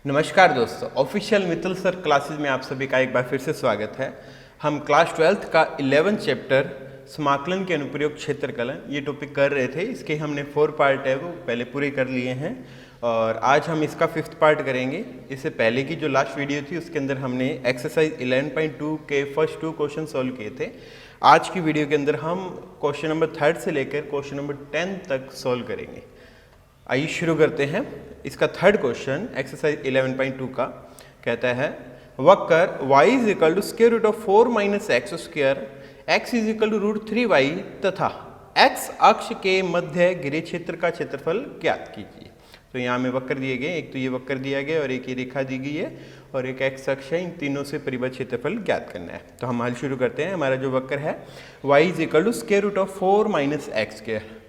नमस्कार दोस्तों, official Mittal sir classes में आप सभी का एक बार फिर से स्वागत है। हम क्लास 12th का 11th चैप्टर समाकलन के अनुप्रयोग क्षेत्रकलन ये टॉपिक कर रहे थे। इसके हमने 4 पार्ट है वो पहले पूरे कर लिए हैं और आज हम इसका 5th पार्ट करेंगे। इससे पहले की जो लास्ट वीडियो थी उसके अंदर हमने एक्सरसाइज 11.2 के फर्स्ट 2 क्वेश्चन सॉल्व किए थे। आज की वीडियो के अंदर हम क्वेश्चन नंबर 3 से लेकर क्वेश्चन नंबर 10 तक सॉल्व करेंगे। आइए शुरू करते हैं। इसका थर्ड क्वेश्चन एक्सरसाइज 11.2 का कहता है वक्र y is equal to square root of 4 minus x square, x is equal to root 3y तथा x अक्ष के मध्य घिरे क्षेत्र का क्षेत्रफल ज्ञात कीजिए। तो यहाँ में वक्र दिए गए, एक तो ये वक्र दिया गया और एक ये रेखा दी गई है और एक x अक्ष है। इन तीनों से परिबद्ध क्षेत्रफल ज्ञात करना है। तो हम हल शुरू करते हैं। हमारा जो वक्र है y is equal to square root of 4 minus x square.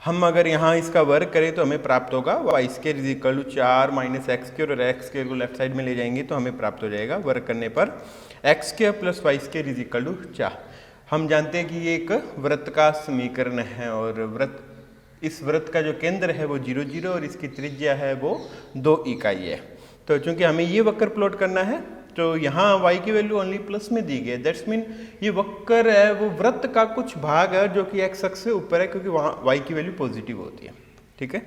हम अगर यहाँ इसका वर्ग करें तो हमें प्राप्त होगा y square is equal to 4 minus x square और एक्स स्क्वायर को लेफ्ट साइड में ले जाएंगे तो हमें प्राप्त हो जाएगा वर्ग करने पर x square plus y square is equal to 4। हम जानते हैं कि ये एक वृत्त का समीकरण है और इस वृत्त का जो केंद्र है वो 0 0 और इसकी त्रिज्या है वो 2 इकाई है। तो चूंकि हमें ये वक्र प्लॉट करना है तो यहाँ y की वैल्यू ओनली प्लस में दी गई है। दैट्स मीन ये वक्र है वो वृत्त का कुछ भाग है जो कि x अक्ष से ऊपर है क्योंकि वहाँ y की वैल्यू पॉजिटिव होती है। ठीक है,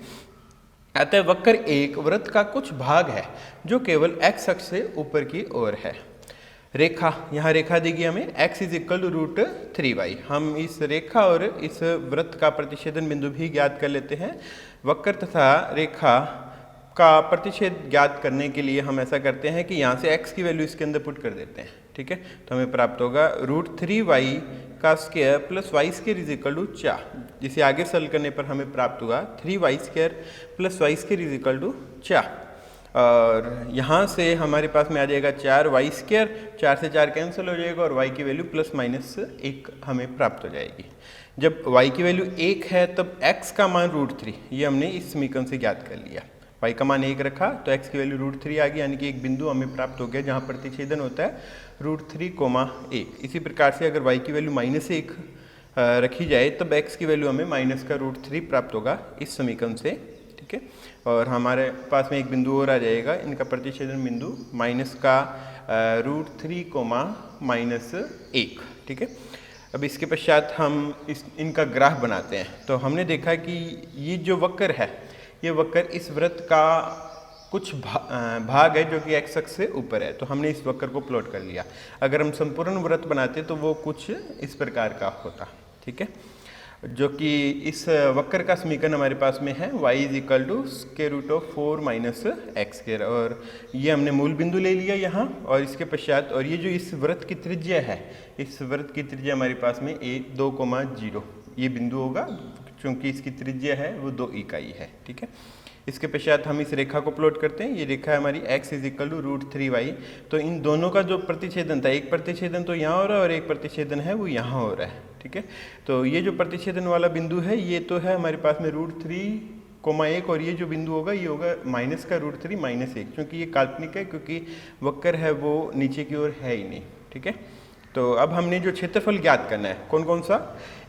अतः वक्र एक वृत्त का कुछ भाग है जो केवल x अक्ष से ऊपर की ओर है। रेखा, यहाँ रेखा दी गई हमें x is equal to root 3y। हम इस रेखा और इस वृत्त का प्रतिच्छेदन बिंदु भी ज्ञात कर लेते हैं। वक्र तथा रेखा का प्रतिच्छेद ज्ञात करने के लिए हम ऐसा करते हैं कि यहाँ से x की वैल्यू इसके अंदर पुट कर देते हैं। ठीक है, तो हमें प्राप्त होगा रूट 3y का square plus y square is equal to 4, जिसे आगे सरल करने पर हमें प्राप्त होगा 3y square plus y square is equal to 4। और यहाँ से हमारे पास में आ जाएगा 4y स्क्वायर, 4 से 4 कैंसिल हो जाएगा और y की वैल्यू प्लस माइनस 1 हमें प्राप्त हो जाएगी। जब y की वैल्यू 1 है तब x का मान रूट 3, ये हमने इस समीकरण से ज्ञात कर लिया। y का मान 1 रखा तो x की वैल्यू रूट 3 आ गई, यानी कि एक बिंदु हमें प्राप्त हो गया जहाँ प्रतिच्छेदन होता है रूट 3, 1। इसी प्रकार से अगर y की वैल्यू माइनस 1 रखी जाए तब x की वैल्यू हमें माइनस का रूट 3 प्राप्त होगा इस समीकरण से। ठीक है, और हमारे पास में एक बिंदु और आ जाएगा, इनका प्रतिच्छेदन बिंदु माइनस का रूट 3, माइनस 1। ठीक है, अब इसके पश्चात हम इनका ग्राफ बनाते हैं। तो हमने देखा कि ये जो वक्र है ये वक्र इस वृत्त का कुछ भाग है जो कि x अक्ष से ऊपर है। तो हमने इस वक्र को प्लॉट कर लिया। अगर हम संपूर्ण वृत्त बनाते तो वो कुछ इस प्रकार का होता। ठीक है, जो कि इस वक्र का समीकरण हमारे पास में है y is equal to square root of 4 minus x square, और ये हमने मूल बिंदु ले लिया यहाँ और इसके पश्चात, और ये जो इस वृत्त की त्रिज्या है, इस वृत्त की त्रिज्या हमारे पास में 2,0 ये बिंदु होगा क्योंकि इसकी त्रिज्या है वो 2 इकाई है। ठीक है, इसके पश्चात हम इस रेखा को प्लॉट करते हैं। ये रेखा है हमारी x is equal to root 3y। तो इन दोनों का जो प्रतिच्छेदन था, एक प्रतिच्छेदन तो यहाँ हो रहा है और एक प्रतिच्छेदन है वो यहाँ हो रहा है। ठीक है, तो ये जो प्रतिच्छेदन वाला बिंदु है ये तो है हमारे पास में रूट 3, 1 और ये जो बिंदु होगा ये होगा माइनस का रूट 3 माइनस 1, क्योंकि ये काल्पनिक है क्योंकि वक्र है वो नीचे की ओर है ही नहीं। ठीक है, तो अब हमने जो क्षेत्रफल ज्ञात करना है कौन कौन सा,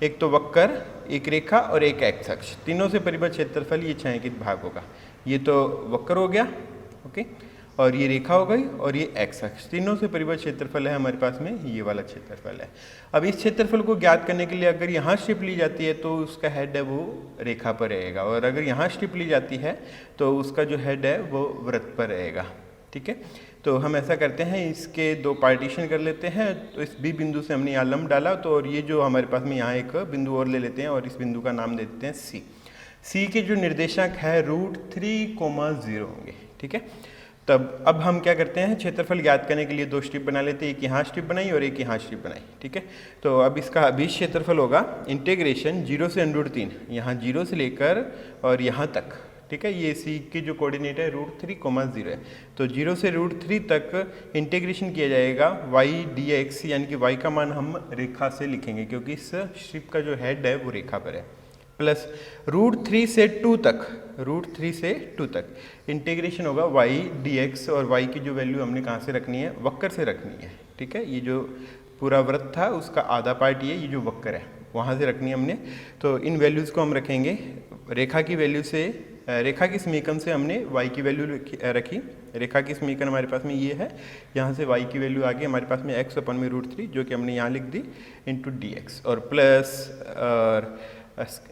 एक तो वक्र, एक रेखा और एक एक्स अक्ष, तीनों से परिबद्ध क्षेत्रफल ये छायांकित भाग होगा। ये तो वक्र हो गया, ओके, और ये रेखा हो गई और ये एक्स अक्ष, तीनों से परिबद्ध क्षेत्रफल है हमारे पास में, ये वाला क्षेत्रफल है। अब इस क्षेत्रफल को ज्ञात करने के लिए अगर यहाँ स्ट्रिप ली जाती है तो उसका हेड है वो रेखा पर रहेगा, और अगर यहाँ स्ट्रिप ली जाती है तो उसका जो हेड है वो वृत्त पर रहेगा। ठीक है, तो हम ऐसा करते हैं, इसके 2 पार्टीशन कर लेते हैं। तो इस बी बिंदु से हमने यहाँ लंब डाला, तो और ये जो हमारे पास में यहाँ एक बिंदु और ले लेते हैं और इस बिंदु का नाम दे देते हैं सी। सी के जो निर्देशक है रूट 3,0 होंगे। ठीक है, तब अब हम क्या करते हैं, क्षेत्रफल ज्ञात करने के लिए 2 स्ट्रिप बना लेते हैं, एक यहाँ स्ट्रिप बनाई और एक यहाँ स्ट्रिप बनाई। ठीक है, तो अब इसका अभी क्षेत्रफल होगा इंटीग्रेशन 0 से √3, यहाँ 0 से लेकर और यहाँ तक। ठीक है, ये सी की जो कोऑर्डिनेट है रूट 3,0 है, तो 0 से √3 तक इंटीग्रेशन किया जाएगा y dx, यानी कि y का मान हम रेखा से लिखेंगे क्योंकि इस स्ट्रिप का जो हेड है वो रेखा पर है, प्लस √3 से 2 तक, √3 से 2 तक इंटीग्रेशन होगा y dx, और y की जो वैल्यू हमने कहाँ से रखनी है, वक्र से रखनी है। ठीक है, ये जो पूरा वृत्त था उसका आधा पार्ट ये जो वक्र है वहाँ से रखनी है हमने। तो इन वैल्यूज़ को हम रखेंगे, रेखा की वैल्यू से रेखा की समीकरण से हमने y की वैल्यू रखी। रेखा की समीकरण हमारे पास में ये है, यहाँ से y की वैल्यू आ गई हमारे पास में x अपन में √3 जो कि हमने यहाँ लिख दी इंटू dx और प्लस और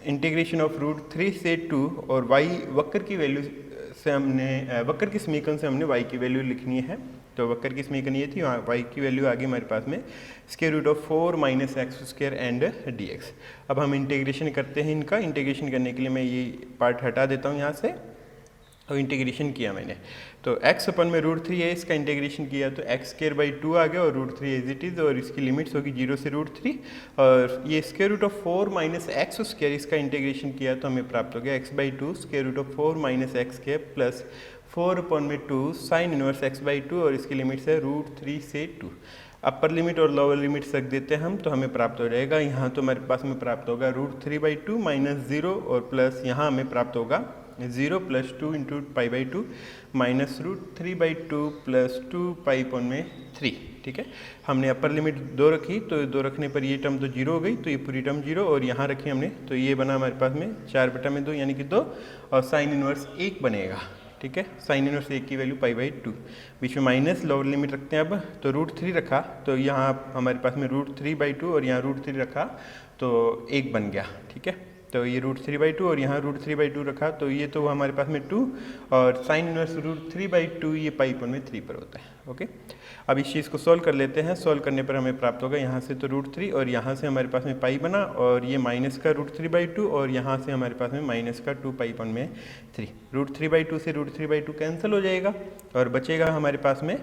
इंटीग्रेशन ऑफ √3 से 2 और y वक्र की वैल्यू से हमने वक्र की समीकरण से हमने y की वैल्यू लिखनी है। तो वक्र की समीकरण ये थी, वहाँ y की वैल्यू आ गई हमारे पास में √4 - x² एंड dx। अब हम इंटीग्रेशन करते हैं इनका। इंटीग्रेशन करने के लिए मैं ये पार्ट हटा देता हूँ यहाँ से और इंटीग्रेशन किया मैंने। तो x अपन में √3 है, इसका इंटीग्रेशन किया तो x²/2 आ गया और √3 एज इट इज़ और इसकी लिमिट्स होगी 0 से √3 और ये √4 - x² इसका इंटीग्रेशन किया तो हमें प्राप्त हो गया x/2 √4 - x² plus 4/2 sine inverse x/2 और इसकी लिमिट्स है √3 से 2। अपर लिमिट और लोअर लिमिट रख देते हैं हम तो हमें प्राप्त हो जाएगा, यहाँ तो हमारे पास में प्राप्त होगा √3/2 - 0 और प्लस यहाँ हमें प्राप्त होगा 0 + 2 × π/2 माइनस √3/2 प्लस 2π/3। ठीक है, हमने अपर लिमिट 2 रखी तो 2 रखने पर ये टर्म तो 0 हो गई, तो ये पूरी टर्म 0 और यहाँ रखी हमने तो ये बना हमारे पास में 4/2 यानी कि 2 और साइन इनवर्स 1 बनेगा। ठीक है, साइन इनवर्स 1 की वैल्यू π/2, बीच में माइनस लोअर लिमिट रखते हैं। अब तो √3 रखा तो यहाँ हमारे पास में √3/2 और यहाँ √3 रखा तो 1 बन गया। ठीक है, तो ये √3/2 और यहाँ √3/2 रखा तो ये तो हमारे पास में 2 और साइन इनवर्स √3/2 ये π/3 पर होता है। ओके, अब इस चीज़ को सॉल्व कर लेते हैं। सॉल्व करने पर हमें प्राप्त होगा यहाँ से तो √3 और यहाँ से हमारे पास में पाई बना और ये माइनस का √3/2 और यहाँ से हमारे पास में माइनस का 2π/3। √3/2 से √3/2 कैंसिल हो जाएगा और बचेगा हमारे पास में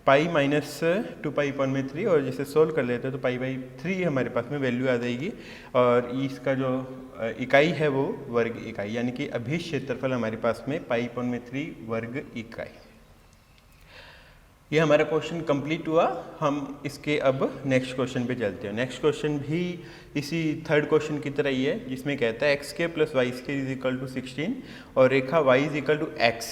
पाई माइनस 2π/3 और जिसे सोल्व कर लेते हैं तो π/3 हमारे पास में वैल्यू आ जाएगी और इसका जो इकाई है वो वर्ग इकाई यानी कि अभिष्ट क्षेत्रफल हमारे पास में π/3 वर्ग इकाई। ये हमारा क्वेश्चन कंप्लीट हुआ। हम इसके अब नेक्स्ट क्वेश्चन पे चलते हैं। नेक्स्ट क्वेश्चन भी इसी थर्ड क्वेश्चन की तरह ही है जिसमें कहता है x² + y² = 16 और रेखा y = x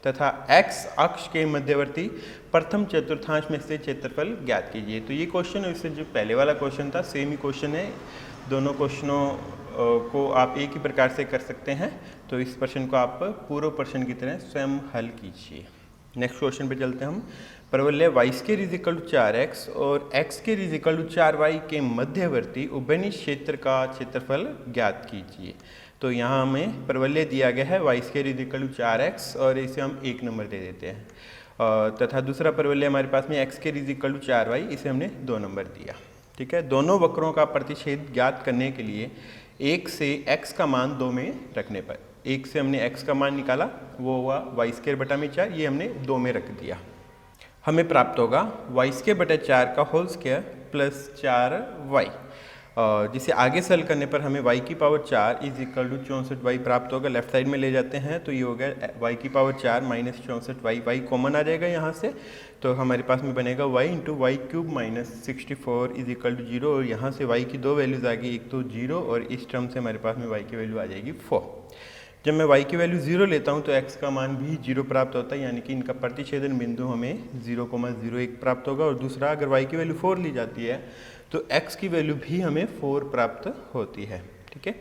तथा x अक्ष के मध्यवर्ती प्रथम चतुर्थांश में से क्षेत्रफल ज्ञात कीजिए। तो ये क्वेश्चन इससे जो पहले वाला क्वेश्चन था सेम ही क्वेश्चन है। दोनों क्वेश्चनों को आप एक ही प्रकार से कर सकते हैं, तो इस प्रश्न को आप पूर्व प्रश्न की तरह स्वयं हल कीजिए। नेक्स्ट क्वेश्चन पे चलते हैं हम। प्रवलय y² = 4x और x² = 4y के मध्यवर्ती उभयनिष्ठ क्षेत्र का क्षेत्रफल ज्ञात कीजिए। तो यहाँ हमें प्रवलय दिया गया है y² = 4x और इसे हम 1 नंबर दे देते हैं तथा दूसरा प्रवलय हमारे पास में x² = 4y, इसे हमने 2 नंबर दिया। ठीक है, दोनों वक्रों का प्रतिच्छेद ज्ञात करने के लिए 1 से x का मान 2 में रखने पर 1 से हमने x का मान निकाला, वो हुआ y²/4, ये हमने 2 में रख दिया। हमें प्राप्त होगा y²/4 का होल स्क्वायर प्लस 4y, जिसे आगे सेल करने पर हमें y⁴ = 64y प्राप्त होगा। लेफ्ट साइड में ले जाते हैं तो ये हो गया y⁴ - 64y, y कॉमन आ जाएगा यहाँ से, तो हमारे पास में बनेगा y × y³ - 64 = 0 और यहाँ से y की 2 वैल्यूज़ आ गई, एक तो 0 और इस टर्म से हमारे पास में y की वैल्यू आ जाएगी 4। जब मैं y की वैल्यू 0 लेता हूँ तो x का मान भी 0 प्राप्त होता है, यानी कि इनका प्रतिच्छेदन बिंदु हमें 0,01 प्राप्त होगा। और दूसरा, अगर y की वैल्यू 4 ली जाती है तो x की वैल्यू भी हमें 4 प्राप्त होती है। ठीक है,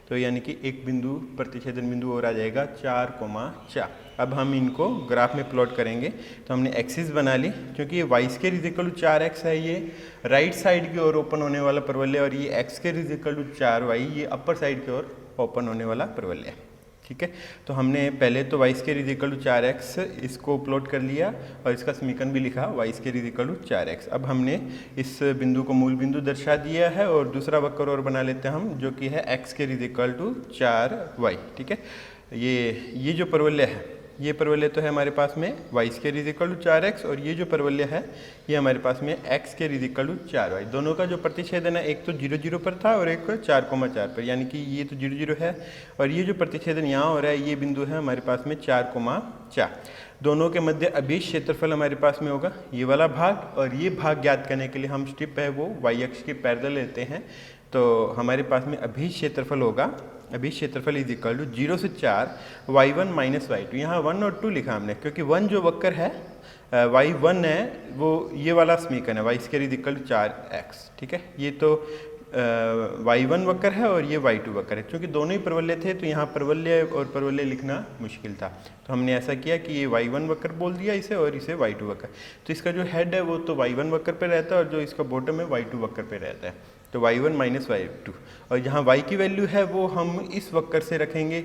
तो यानी कि एक बिंदु प्रतिच्छेदन बिंदु और आ जाएगा 4,4। अब हम इनको ग्राफ में प्लॉट करेंगे तो हमने एक्सिस बना ली, क्योंकि ये y² = 4x है, ये राइट साइड की ओर ओपन होने वाला प्रवलय और ये x² = 4y ये अपर साइड की ओर ओपन होने वाला प्रवलय है। ठीक है, तो हमने पहले तो y² = 4x इसको प्लॉट कर लिया और इसका समीकरण भी लिखा y² = 4x। अब हमने इस बिंदु को मूल बिंदु दर्शा दिया है और दूसरा वक्र और बना लेते हैं हम, जो कि है x² = 4y। ठीक है, ये जो प्रवलय है ये प्रवलय तो है हमारे पास में y² = 4x और ये जो प्रवलय है ये हमारे पास में x² = 4y। दोनों का जो प्रतिच्छेदन है एक तो 0, 0 पर था और एक 4,4 पर, यानी कि ये तो 0, 0 है और ये जो प्रतिच्छेदन यहाँ हो रहा है ये बिंदु है हमारे पास में 4,4। दोनों के मध्य अभिष्ट क्षेत्रफल हमारे पास में होगा ये वाला भाग, और ये भाग ज्ञात करने के लिए हम स्टेप है वो y अक्ष के पैरेलल लेते हैं। तो हमारे पास में अभिष्ट क्षेत्रफल होगा, अभिष्ट क्षेत्रफल = 0 से 4 y1 - y2। यहाँ 1 और 2 लिखा हमने क्योंकि 1 जो वक्र है y1 है वो ये वाला समीकरण है y² = 4x। ठीक है, ये तो y1 वक्र है और ये y2 वक्र है। क्योंकि दोनों ही परवलय थे तो यहाँ परवलय और परवलय लिखना मुश्किल था, तो हमने ऐसा किया कि ये y1 वक्र बोल दिया इसे और इसे y2 वक्र। तो इसका जो हेड है वो तो y1 वक्र पे रहता है और जो इसका बॉटम है y2 वक्र पे रहता है, तो y1 माइनस y2। और जहाँ y की वैल्यू है वो हम इस वक्र से रखेंगे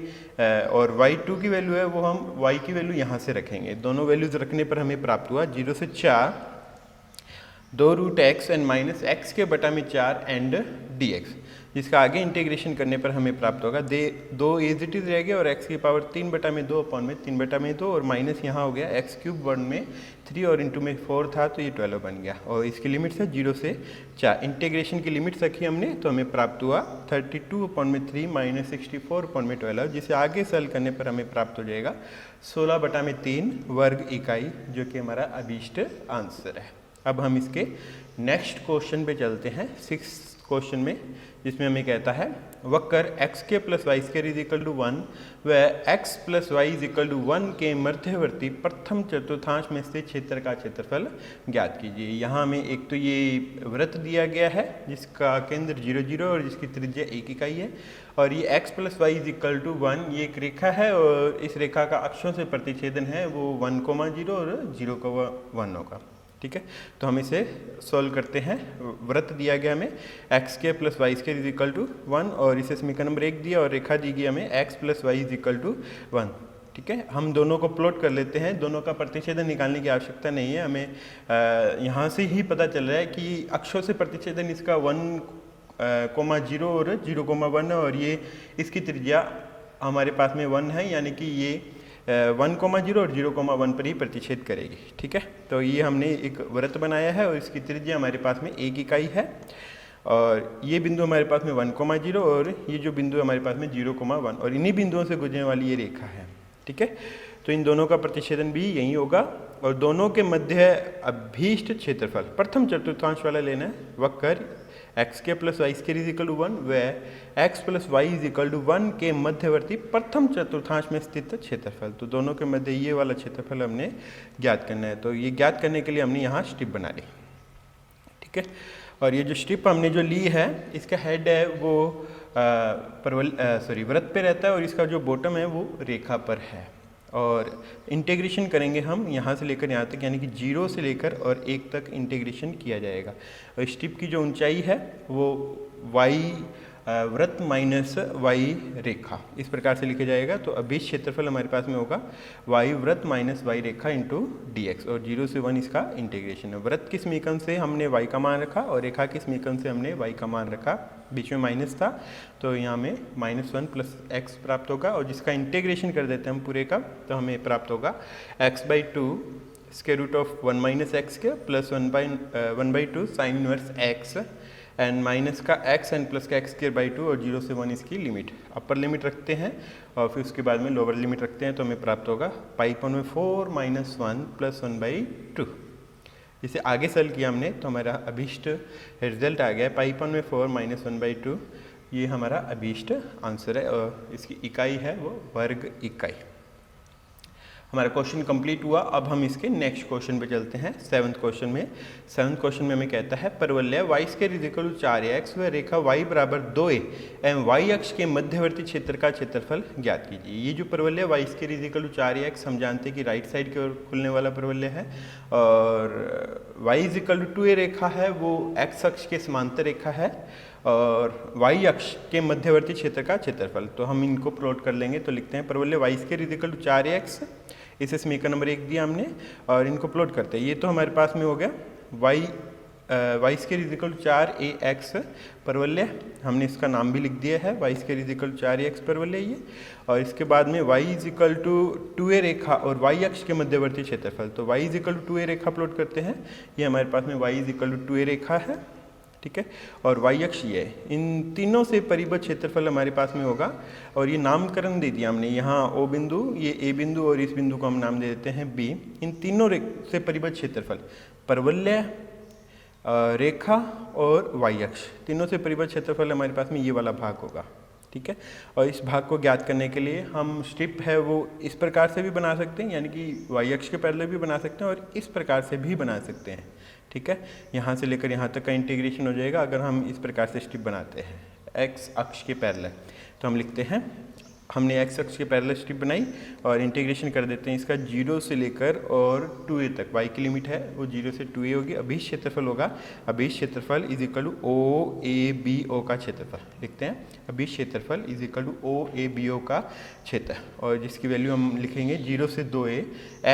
और y2 की वैल्यू है वो हम y की वैल्यू यहाँ से रखेंगे। दोनों वैल्यूज रखने पर हमें प्राप्त हुआ 0 से 4 2 root x and minus x के बटा में 4 एंड dx, जिसका आगे इंटीग्रेशन करने पर हमें प्राप्त होगा 2 एज इट इज रह गया और x की पावर 3 बटा में 2 अपॉन में 3 बटा में 2 और माइनस यहाँ हो गया एक्स क्यूब 1 में 3 और इंटू में 4 था तो ये 12 बन गया। और इसकी लिमिट है 0 से 4। इंटीग्रेशन की लिमिट रखी हमने तो हमें प्राप्त हुआ 32 अपॉन में 3 माइनस 64 अपॉन में 12, जिसे आगे सॉल्व करने पर हमें प्राप्त हो जाएगा 16 बटा में 3 वर्ग इकाई, जो कि हमारा अभीष्ट आंसर है। अब हम इसके नेक्स्ट क्वेश्चन पे चलते हैं, 6th क्वेश्चन में, जिसमें हमें कहता है वक्र एक्स के plus y square is equal to 1 व x plus y is equal to 1 के मध्यवर्ती प्रथम चतुर्थांश में स्थित क्षेत्र का क्षेत्रफल ज्ञात कीजिए। यहाँ हमें एक तो ये वृत्त दिया गया है जिसका केंद्र 0 0 और जिसकी त्रिज्या 1 इकाई है, और ये x plus y is equal to 1 ये एक रेखा है और इस रेखा का अक्षों से प्रतिच्छेदन है वो 1,0 और 0,1 होगा। ठीक है, तो हम इसे सॉल्व करते हैं। वृत्त दिया गया हमें एक्स के plus y square is equal to 1 और इसे समीकरण नंबर 1 दिया और रेखा दी गई हमें x plus y is equal to 1। ठीक है, हम दोनों को प्लॉट कर लेते हैं। दोनों का प्रतिच्छेदन निकालने की आवश्यकता नहीं है, हमें यहाँ से ही पता चल रहा है कि अक्षों से प्रतिच्छेदन इसका 1,0 और 0,1 है और ये इसकी त्रिज्या हमारे पास में 1 है, यानी कि ये 1,0 और 0,1 पर ही प्रतिच्छेद करेगी। ठीक है, तो ये हमने एक वृत्त बनाया है और इसकी त्रिज्या हमारे पास में 1 इकाई है और ये बिंदु हमारे पास में 1,0 और ये जो बिंदु हमारे पास में 0,1 और इन्हीं बिंदुओं से गुजरने वाली ये रेखा है। ठीक है, तो इन दोनों का प्रतिच्छेदन भी यही होगा और दोनों के मध्य अभीष्ट क्षेत्रफल प्रथम चतुर्थांश वाला लेना है। वक्र एक्स के plus y square is equal to 1 व x plus y is equal to 1 के मध्यवर्ती प्रथम चतुर्थांश में स्थित क्षेत्रफल, तो दोनों के मध्य ये वाला क्षेत्रफल हमने ज्ञात करना है। तो ये ज्ञात करने के लिए हमने यहाँ स्ट्रिप बना ली। ठीक है, और ये जो स्ट्रिप हमने जो ली है इसका हेड है वो वृत्त पे रहता है और इसका जो बॉटम है वो रेखा पर है और इंटीग्रेशन करेंगे हम यहाँ से लेकर यहाँ तक, यानी कि 0 से लेकर और 1 तक इंटीग्रेशन किया जाएगा। और स्ट्रिप की जो ऊंचाई है वो y वृत्त माइनस y रेखा इस प्रकार से लिखा जाएगा। तो अभीष्ट क्षेत्रफल हमारे पास में होगा y वृत्त माइनस y रेखा इंटू dx और 0 से 1 इसका इंटीग्रेशन है। वृत्त के समीकरण से हमने y का मान रखा और रेखा के समीकरण से हमने y का मान रखा, बीच में माइनस था तो यहाँ में -1 प्लस x प्राप्त होगा और जिसका इंटीग्रेशन कर देते हैं हम पूरे का, तो हमें प्राप्त होगा x/2 square root of 1 minus x के plus 1/2 sine inverse x and minus का x एंड प्लस का x² 2 और 0 से 1 इसकी लिमिट, अपर लिमिट रखते हैं और फिर उसके बाद में लोअर लिमिट रखते हैं, तो हमें प्राप्त होगा π/4 - 1 प्लस 1/2। इसे आगे सॉल्व किया हमने तो हमारा अभीष्ट रिजल्ट आ गया π/4 - 1/2, ये हमारा अभीष्ट आंसर है और इसकी इकाई है वो वर्ग इकाई। हमारा क्वेश्चन कंप्लीट हुआ। अब हम इसके नेक्स्ट क्वेश्चन पे चलते हैं, 7th क्वेश्चन में। 7th क्वेश्चन में हमें कहता है परवलय y square is equal to 4ax व रेखा y बराबर 2a एवं y अक्ष के मध्यवर्ती क्षेत्र का क्षेत्रफल ज्ञात कीजिए। ये जो परवलय y square is equal to 4ax हम जानते हैं कि राइट साइड की ओर खुलने वाला परवलय है और y is equal to 2a रेखा है वो x अक्ष के समांतर रेखा है और y अक्ष के मध्यवर्ती क्षेत्र का क्षेत्रफल, तो हम इनको प्लॉट कर लेंगे। तो लिखते हैं परवलय y square is equal to 4ax, इसे समीकरण नंबर 1 दिया हमने और इनको प्लॉट करते हैं। ये तो हमारे पास में हो गया y square is equal to 4ax परवलय, हमने इसका नाम भी लिख दिया है y square is equal to 4ax परवलय ये, और इसके बाद में y is equal to 2a रेखा और y अक्ष के मध्यवर्ती क्षेत्रफल, तो y is equal to 2a रेखा प्लॉट करते हैं। ये हमारे पास में y is equal to 2a रेखा है, ठीक है, और y अक्ष ये है। इन तीनों से परिबद्ध क्षेत्रफल हमारे पास में होगा और ये नामकरण दे दिया हमने, यहाँ O बिंदु, ये A बिंदु और इस बिंदु को हम नाम दे देते हैं B। इन तीनों से परिबद्ध क्षेत्रफल परवलय, रेखा और y अक्ष, तीनों से परिबद्ध क्षेत्रफल हमारे पास में ये वाला भाग होगा। ठीक है। और इस भाग को ज्ञात करने के लिए हम स्ट्रिप है वो इस प्रकार से भी बना सकते हैं, यानी कि वाई अक्ष के पैरेलल भी बना सकते हैं और इस प्रकार से भी बना सकते हैं, ठीक है। यहाँ से लेकर यहाँ तक का इंटीग्रेशन हो जाएगा अगर हम इस प्रकार से स्ट्रिप बनाते हैं एक्स अक्ष के पैरेलल। तो हम लिखते हैं, हमने एक्स अक्ष के पैरेलल स्ट्रिप बनाई और इंटीग्रेशन कर देते हैं इसका 0 से लेकर और 2a तक, y की लिमिट है वो 0 से 2a होगी। अभीष्ट क्षेत्रफल होगा, अभीष्ट क्षेत्रफल is equal to O A B O का क्षेत्रफल। लिखते हैं अभीष्ट क्षेत्रफल is equal to O A B O का क्षेत्र, और जिसकी वैल्यू हम लिखेंगे 0 से 2a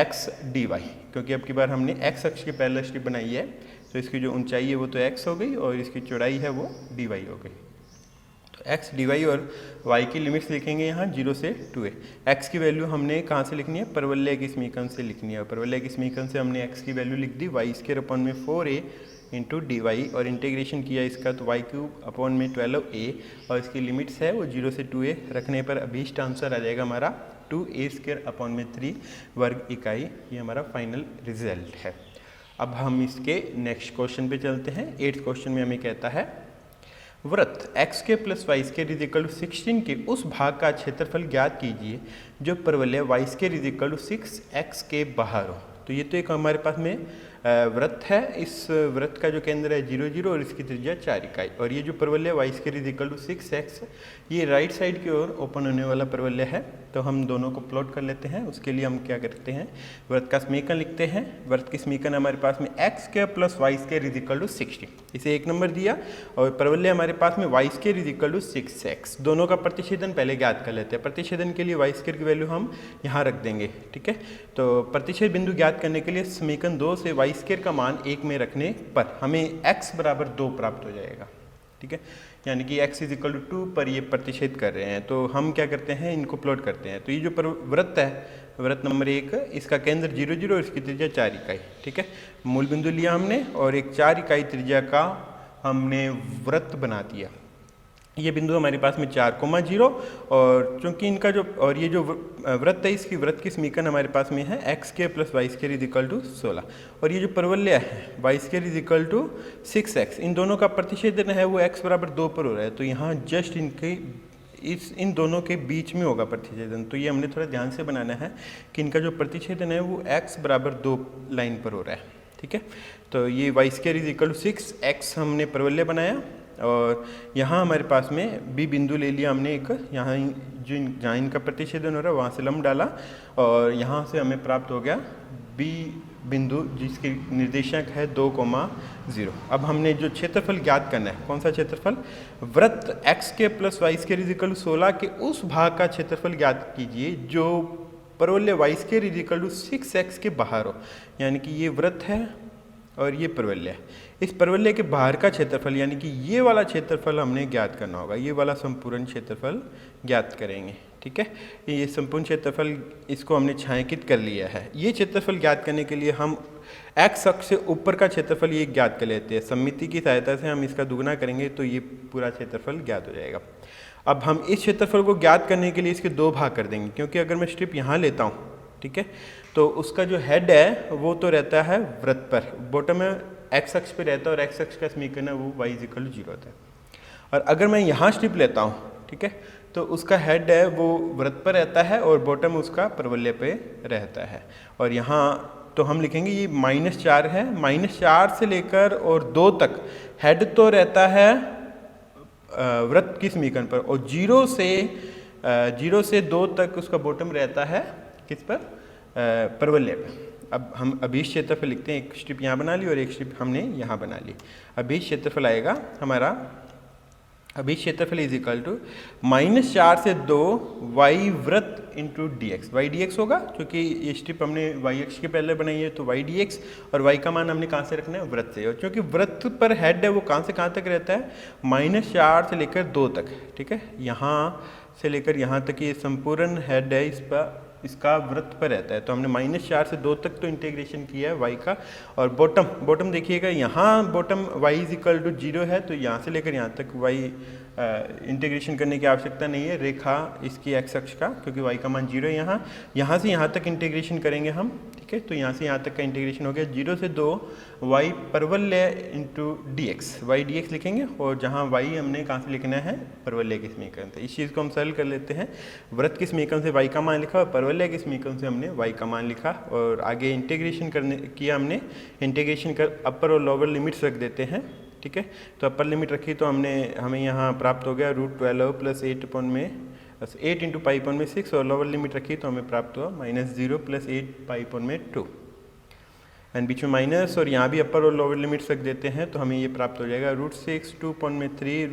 x dy, क्योंकि अब की बार हमने एक्स अक्ष के पैरेलल स्ट्रिप बनाई है तो इसकी जो ऊंचाई है वो तो x हो गई और इसकी चौड़ाई है वो dy हो गई। एक्स डी वाई और y की लिमिट्स लिखेंगे यहाँ 0 से 2a। x की वैल्यू हमने कहाँ से लिखनी है, परवलय के समीकरण से लिखनी है, और परवलय के समीकरण से हमने x की वैल्यू लिख दी y स्क्वायर अपॉन में 4a इंटू डी वाई, और इंटीग्रेशन किया इसका तो y क्यूब अपॉन में 12a, और इसकी लिमिट्स है वो 0 से 2a रखने पर अभीष्ट आंसर आ जाएगा हमारा 2a स्क्वायर अपॉन में 3 वर्ग इकाई। ये हमारा फाइनल रिजल्ट है। अब हम इसके नेक्स्ट क्वेश्चन पे चलते हैं। 8th क्वेश्चन में हमें कहता है वृत्त एक्स के plus y square is equal to 16 के उस भाग का क्षेत्रफल ज्ञात कीजिए जो परवलय y square is equal to 6x के बाहर हो। तो ये तो एक हमारे पास में वृत्त है, इस वृत्त का जो केंद्र है 0 0 और इसकी त्रिज्या 4 इकाई, और ये जो परवलय y square is equal to 6x ये राइट साइड की ओर ओपन होने वाला परवलय है। तो हम दोनों को प्लॉट कर लेते हैं। उसके लिए हम क्या करते हैं, वृत्त का समीकरण लिखते हैं। वृत्त की समीकरण हमारे पास में x square plus y square is equal to 60, इसे 1 नंबर दिया, और परवलय हमारे पास में y square is equal to 6x। दोनों का प्रतिच्छेदन पहले ज्ञात कर लेते हैं। प्रतिच्छेदन के लिए वाई स्क्वायर की वैल्यू हम यहाँ रख देंगे, ठीक है। तो प्रतिच्छेद बिंदु ज्ञात करने के लिए समीकरण 2 से वाई स्क्वायर का मान 1 में रखने पर हमें x बराबर 2 प्राप्त हो जाएगा, ठीक है। यानी कि x इज इक्वल टू 2 पर ये प्रतिच्छेद कर रहे हैं, तो हम क्या करते हैं, इनको प्लॉट करते हैं। तो ये जो वृत्त है, वृत्त नंबर 1, इसका केंद्र 0 0 और इसकी त्रिज्या 4 इकाई, ठीक है। मूल बिंदु लिया हमने और एक 4 इकाई त्रिज्या का हमने वृत्त बना दिया। ये बिंदु हमारे पास में 4,0, और चूंकि इनका जो और ये जो वृत्त है इसकी वृत्त की समीकरण हमारे पास में है x square plus y square is equal to 16, और ये जो परवलय है y square is equal to 6x, इन दोनों का प्रतिच्छेदन है वो x बराबर 2 पर हो रहा है। तो यहाँ जस्ट इन दोनों के बीच में होगा प्रतिच्छेदन। तो ये हमने थोड़ा ध्यान से बनाना है कि इनका जो प्रतिच्छेदन है वो x बराबर 2 लाइन पर हो रहा है, ठीक है। तो ये y square is equal to 6x हमने परवलय बनाया, और यहाँ हमारे पास में बी बिंदु ले लिया हमने एक, यहाँ जो जहाँ इनका प्रतिच्छेदन हो रहा है वहाँ से लंब डाला, और यहाँ से हमें प्राप्त हो गया बी बिंदु जिसके निर्देशांक है 2,0। अब हमने जो क्षेत्रफल ज्ञात करना है, कौन सा क्षेत्रफल, वृत्त एक्स के plus y square is equal to 16 के उस भाग का क्षेत्रफल ज्ञात कीजिए जो परवलय y square is equal to 6x के बाहर हो। यानी कि ये वृत्त है और ये परवलय है, इस परवलय के बाहर का क्षेत्रफल यानी कि ये वाला क्षेत्रफल हमने ज्ञात करना होगा। ये वाला संपूर्ण क्षेत्रफल ज्ञात करेंगे, ठीक है। ये संपूर्ण क्षेत्रफल इसको हमने छायांकित कर लिया है। ये क्षेत्रफल ज्ञात करने के लिए हम एक्स अक्ष से ऊपर का क्षेत्रफल ये ज्ञात कर लेते हैं। सममिति की सहायता से हम इसका दुगुना करेंगे तो ये पूरा क्षेत्रफल ज्ञात हो जाएगा। अब हम इस क्षेत्रफल को ज्ञात करने के लिए इसके 2 भाग कर देंगे, क्योंकि अगर मैं स्ट्रिप यहाँ लेता हूँ, ठीक है, तो उसका जो हेड है वो तो रहता है वृत्त पर, बॉटम में एक्स अक्ष पे रहता है, और एक्स अक्ष का समीकरण है वो y इक्वल टू 0 होता है। और अगर मैं यहाँ स्ट्रिप लेता हूँ, ठीक है, तो उसका हेड है वो वृत्त पर रहता है और बॉटम उसका परवलय पे रहता है। और यहाँ तो हम लिखेंगे ये -4 है, -4 से लेकर और 2 तक हेड तो रहता है वृत्त की समीकरण पर, और 0 से 2 तक उसका बॉटम रहता है किस पर, परवलय पर। अब हम अभीष्ट क्षेत्रफल लिखते हैं, एक स्ट्रिप यहाँ बना ली और एक स्ट्रिप हमने यहाँ बना ली। अभीष्ट क्षेत्रफल आएगा हमारा, अभीष्ट क्षेत्रफल इज इक्वल टू -4 से 2 y वृत्त into d x. Y d x होगा क्योंकि ये स्ट्रिप हमने y अक्ष के पहले बनाई है, तो y डी एक्स, और y का मान हमने कहाँ से रखना है, वृत्त से। और क्योंकि वृत्त पर हेड है वो कहाँ से कहाँ तक रहता है, -4 से लेकर 2 तक, ठीक है। यहाँ से लेकर यहाँ तक ये संपूर्ण हेड है इसका वृत्त पर रहता है। तो हमने -4 से 2 तक तो इंटीग्रेशन किया है y का, और बॉटम देखिएगा यहाँ bottom y is equal to 0 है, तो यहाँ से लेकर यहाँ तक y इंटीग्रेशन करने की आवश्यकता नहीं है रेखा इसकी एक्स अक्ष का, क्योंकि y का मान 0 है। यहाँ से यहाँ तक इंटीग्रेशन करेंगे हम, ठीक है। तो यहाँ से यहाँ तक का इंटीग्रेशन हो गया 0 से 2 y परवलय इंटू dx, y dx लिखेंगे, और जहाँ y हमने कहाँ से लिखना है, परवलय के समीकरण से। इस चीज़ को हम सरल कर लेते हैं। वृत्त के समीकरण से y का मान लिखा और परवलय के समीकरण से हमने y का मान लिखा, और आगे इंटीग्रेशन करने किया हमने। इंटीग्रेशन कर अपर और लोअर लिमिट्स रख देते हैं, ठीक है। तो अपर लिमिट रखी तो हमें यहाँ प्राप्त हो गया √12 प्लस 8 इंटू पाई अपॉन में 6, और लोअर लिमिट रखी तो हमें प्राप्त हुआ -0 प्लस 8 पाई अपॉन में 2, एंड बीच में माइनस, और यहाँ भी अपर और लोअर लिमिट्स रख देते हैं तो हमें ये प्राप्त हो जाएगा √6 2 अपॉन में 3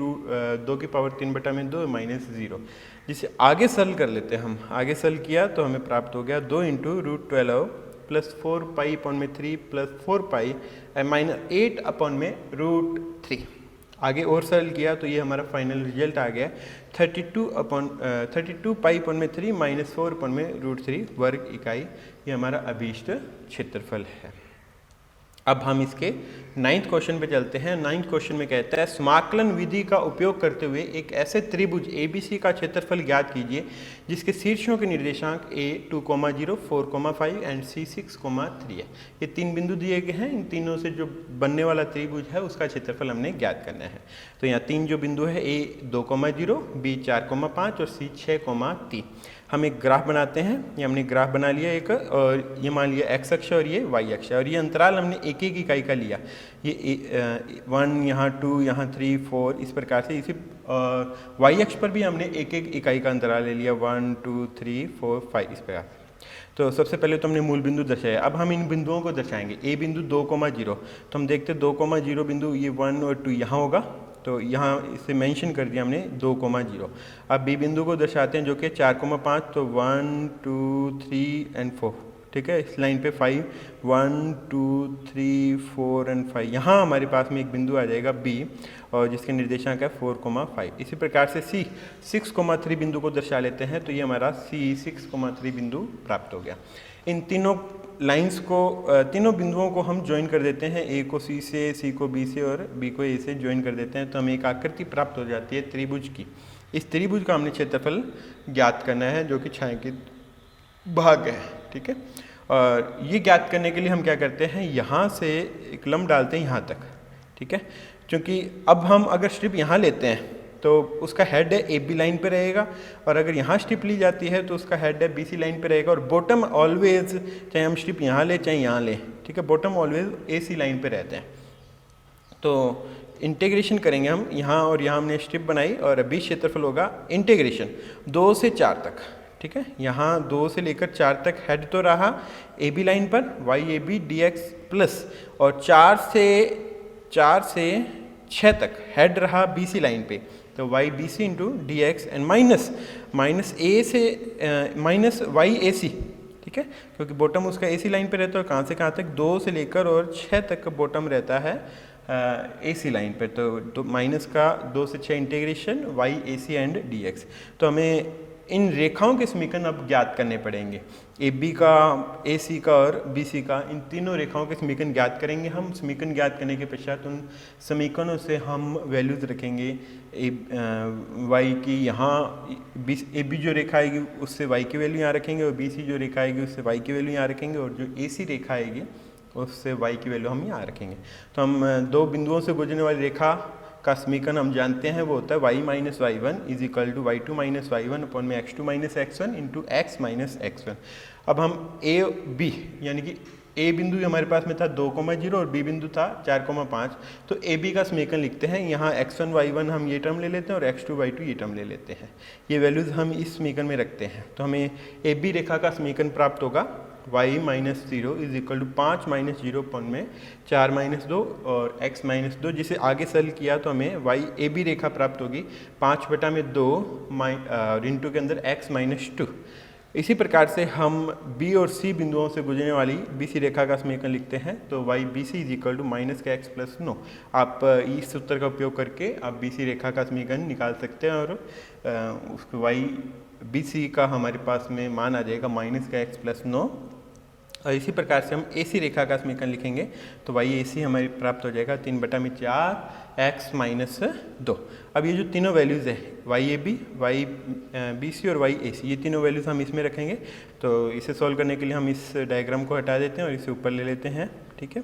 2 की पावर 3/2 -0, जिसे आगे सरल कर लेते हैं हम। आगे सरल किया तो हमें प्राप्त हो गया 2 इंटू √12 प्लस 4 पाई अपॉन में 3 प्लस 4 पाई -8 अपॉन में √3। आगे और सरल किया तो ये हमारा फाइनल रिजल्ट आ गया 32 पाई अपॉन में 3 -4 अपॉन में √3 वर्ग इकाई। ये हमारा अभीष्ट क्षेत्रफल है। अब हम इसके 9th क्वेश्चन पे चलते हैं। 9th क्वेश्चन में कहता है समाकलन विधि का उपयोग करते हुए एक ऐसे त्रिभुज ABC का क्षेत्रफल ज्ञात कीजिए जिसके शीर्षों के निर्देशांक A 2,0 4,5 एंड C 6,3 है। ये 3 बिंदु दिए गए हैं। इन तीनों से जो बनने वाला त्रिभुज है उसका क्षेत्रफल हमने ज्ञात करना है। तो यहाँ 3 जो बिंदु है A 2,0 B 4,5 और C 6,3। हम एक ग्राफ बनाते हैं। ये हमने ग्राफ बना लिया एक, और ये मान लिया x अक्ष और ये y अक्ष, और ये अंतराल हमने एक एक इकाई का लिया। ये 1 यहाँ 2 यहाँ 3 4 इस प्रकार से। इसी y अक्ष पर भी हमने एक एक इकाई का अंतराल ले लिया 1 2 3 4 5 इस प्रकार। तो सबसे पहले तो हमने मूल बिंदु दर्शाया। अब हम इन बिंदुओं को दर्शाएंगे। a बिंदु 2,0, तो हम देखते 2,0 बिंदु ये 1 और 2 यहाँ होगा, तो यहाँ इसे मेंशन कर दिया हमने 2,0। अब बी बिंदु को दर्शाते हैं जो कि 4,5, तो 1 2 3 एंड 4, ठीक है। इस लाइन पे 5 1 2 3 4 एंड 5। यहाँ हमारे पास में एक बिंदु आ जाएगा बी, और जिसके निर्देशांक है 4,5। इसी प्रकार से सी 6,3 बिंदु को दर्शा लेते हैं, तो ये हमारा सी 6,3 बिंदु प्राप्त हो गया। इन तीनों लाइंस को, तीनों बिंदुओं को हम ज्वाइन कर देते हैं। ए को सी से, सी को बी से और बी को ए से ज्वाइन कर देते हैं, तो हमें एक आकृति प्राप्त हो जाती है त्रिभुज की। इस त्रिभुज का हमने क्षेत्रफल ज्ञात करना है जो कि छायांकित भाग है, ठीक है। और ये ज्ञात करने के लिए हम क्या करते हैं, यहाँ से एक लंब डालते हैं यहाँ तक, ठीक है। क्योंकि अब हम अगर स्ट्रिप यहाँ लेते हैं तो उसका हेड है ए बी लाइन पे रहेगा, और अगर यहाँ स्ट्रिप ली जाती है तो उसका हेड है बी सी लाइन पे रहेगा, और बॉटम ऑलवेज, चाहे हम स्ट्रिप यहाँ ले चाहे यहाँ ले, ठीक है, bottom always A C line पे रहते हैं। तो इंटीग्रेशन करेंगे हम यहाँ, और यहाँ हमने स्ट्रिप बनाई, और अभी क्षेत्रफल होगा इंटीग्रेशन 2 से 4 तक, ठीक है। यहाँ 2 से लेकर 4 तक हेड तो रहा ए बी लाइन पर YAB dx प्लस, और 4 से 6 तक हेड रहा BC लाइन पे, तो YBC into dx and minus YAC, ठीक है, क्योंकि बॉटम उसका AC लाइन पे रहता है। और कहाँ से कहाँ तक, 2 से लेकर और 6 तक का बॉटम रहता है AC लाइन पे। तो माइनस का 2 से 6 इंटीग्रेशन YAC एंड dx। तो हमें इन रेखाओं के समीकरण अब ज्ञात करने पड़ेंगे। AB का, AC का और BC का, इन तीनों रेखाओं के समीकरण ज्ञात करेंगे हम। समीकरण ज्ञात करने के पश्चात उन समीकरणों से हम वैल्यूज रखेंगे y की। यहाँ AB जो रेखा आएगी उससे y की वैल्यू यहाँ रखेंगे, और BC जो रेखा आएगी उससे y की वैल्यू यहाँ रखेंगे, और जो AC रेखा आएगी उससे y की वैल्यू हम यहाँ रखेंगे। तो हम दो बिंदुओं से गुजरने वाली रेखा का समीकरण हम जानते हैं, वो होता है y minus y1 is equal to y2 minus y1 upon में x2 minus x1 into x minus x1। अब हम a b यानी कि a बिंदु हमारे पास में था 2,0 और b बिंदु था 4,5, तो a b का समीकरण लिखते हैं। यहाँ x1 y1 हम ये टर्म ले लेते हैं और x2 y2 ये टर्म ले लेते हैं। ये वैल्यूज़ हम इस समीकरण में रखते हैं, तो हमें a b रेखा का समीकरण प्राप्त होगा y minus 0 is equal to 5 minus 0 upon में 4 माइनस 2 और x माइनस 2। जिसे आगे सरल किया तो हमें y ए बी रेखा प्राप्त होगी 5/2 इंटू के अंदर x माइनस 2। इसी प्रकार से हम b और c बिंदुओं से गुजरने वाली BC रेखा का समीकरण लिखते हैं, तो y BC is equal to minus का x प्लस 9। आप इस सूत्र का उपयोग करके आप BC रेखा का समीकरण निकाल सकते हैं, और उसको y BC का हमारे पास में मान आ जाएगा माइनस का x प्लस 9 और इसी प्रकार से हम AC रेखा का समीकरण लिखेंगे तो वाई AC हमारी प्राप्त हो जाएगा 3/4 x माइनस 2। अब ये जो तीनों वैल्यूज़ है YAB, YBC और YAC, ये तीनों वैल्यूज़ हम इसमें रखेंगे। तो इसे सॉल्व करने के लिए हम इस डायग्राम को हटा देते हैं और इसे ऊपर ले लेते हैं, ठीक है।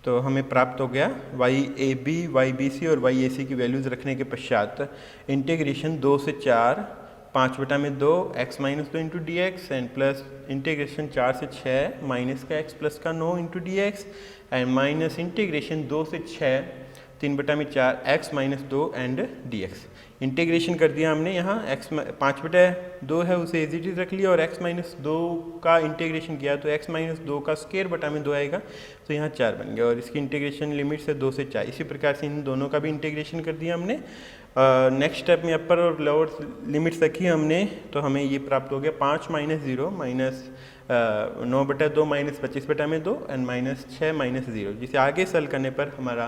तो हमें प्राप्त हो गया YAB, YBC और YAC की वैल्यूज़ रखने के पश्चात इंटीग्रेशन 2 से 4 5/2 x minus 2 into d x and plus integration 4 से 6 माइनस का x प्लस का 9 into d x and minus integration 2 से 6 3/4 x minus 2 and D x. Integration कर दिया हमने यहाँ x 5/2 है उसे एज इट इज रख लिया और x माइनस 2 का इंटीग्रेशन किया तो x माइनस 2 का स्क्वायर बटा में 2 आएगा तो यहाँ 4 बन गया और इसकी इंटीग्रेशन लिमिट से 2 से 4। इसी प्रकार से इन दोनों का भी इंटीग्रेशन कर दिया हमने। नेक्स्ट स्टेप में अपर और लोअर लिमिट्स रखी हमने तो हमें ये प्राप्त हो गया 5 minus 0 minus 9/2 minus 25/2 and minus 6 minus 0, जिसे आगे सॉल्व करने पर हमारा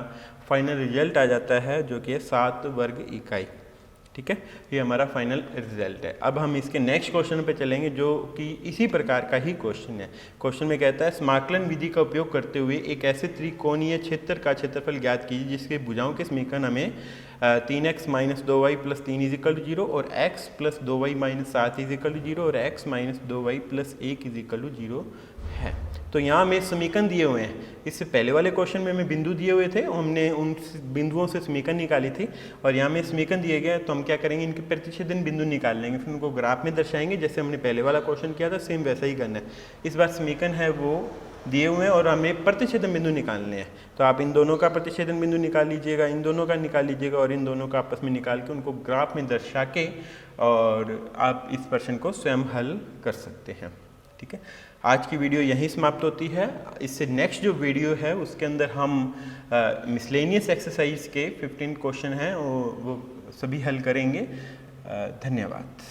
फाइनल रिजल्ट आ जाता है जो कि 7 वर्ग इकाई, ठीक है। ये हमारा फाइनल रिजल्ट है। अब हम इसके नेक्स्ट क्वेश्चन पे चलेंगे जो कि इसी प्रकार का ही क्वेश्चन है। क्वेश्चन में कहता है समाकलन विधि का उपयोग करते हुए एक ऐसे त्रिकोणीय क्षेत्र का क्षेत्रफल ज्ञात कीजिए जिसके भुजाओं के समीकरण हमें 3x minus 2y plus 3 is equal to 0 और x plus 2y minus 7 is equal to 0 और x minus 2y plus 1 is equal to 0 है। तो यहाँ हमें समीकरण दिए हुए हैं। इससे पहले वाले क्वेश्चन में हमें बिंदु दिए हुए थे, हमने उन बिंदुओं से समीकरण निकाली थी और यहाँ में समीकरण दिए गए तो हम क्या करेंगे, इनके प्रतिच्छेदन बिंदु निकाल लेंगे, फिर उनको ग्राफ में दर्शाएंगे जैसे हमने पहले वाला क्वेश्चन किया था, सेम वैसा ही करना है। इस बार समीकरण है वो दिए हुए हैं और हमें प्रतिच्छेदन बिंदु निकालने हैं। तो आप इन दोनों का प्रतिच्छेदन बिंदु निकाल लीजिएगा, इन दोनों का निकाल लीजिएगा और इन दोनों का आपस में निकाल के उनको ग्राफ में दर्शा के और आप इस प्रश्न को स्वयं हल कर सकते हैं, ठीक है। आज की वीडियो यहीं समाप्त होती है। इससे नेक्स्ट जो वीडियो है उसके अंदर हम मिसलेनियस एक्सरसाइज के 15 क्वेश्चन हैं वो सभी हल करेंगे। धन्यवाद।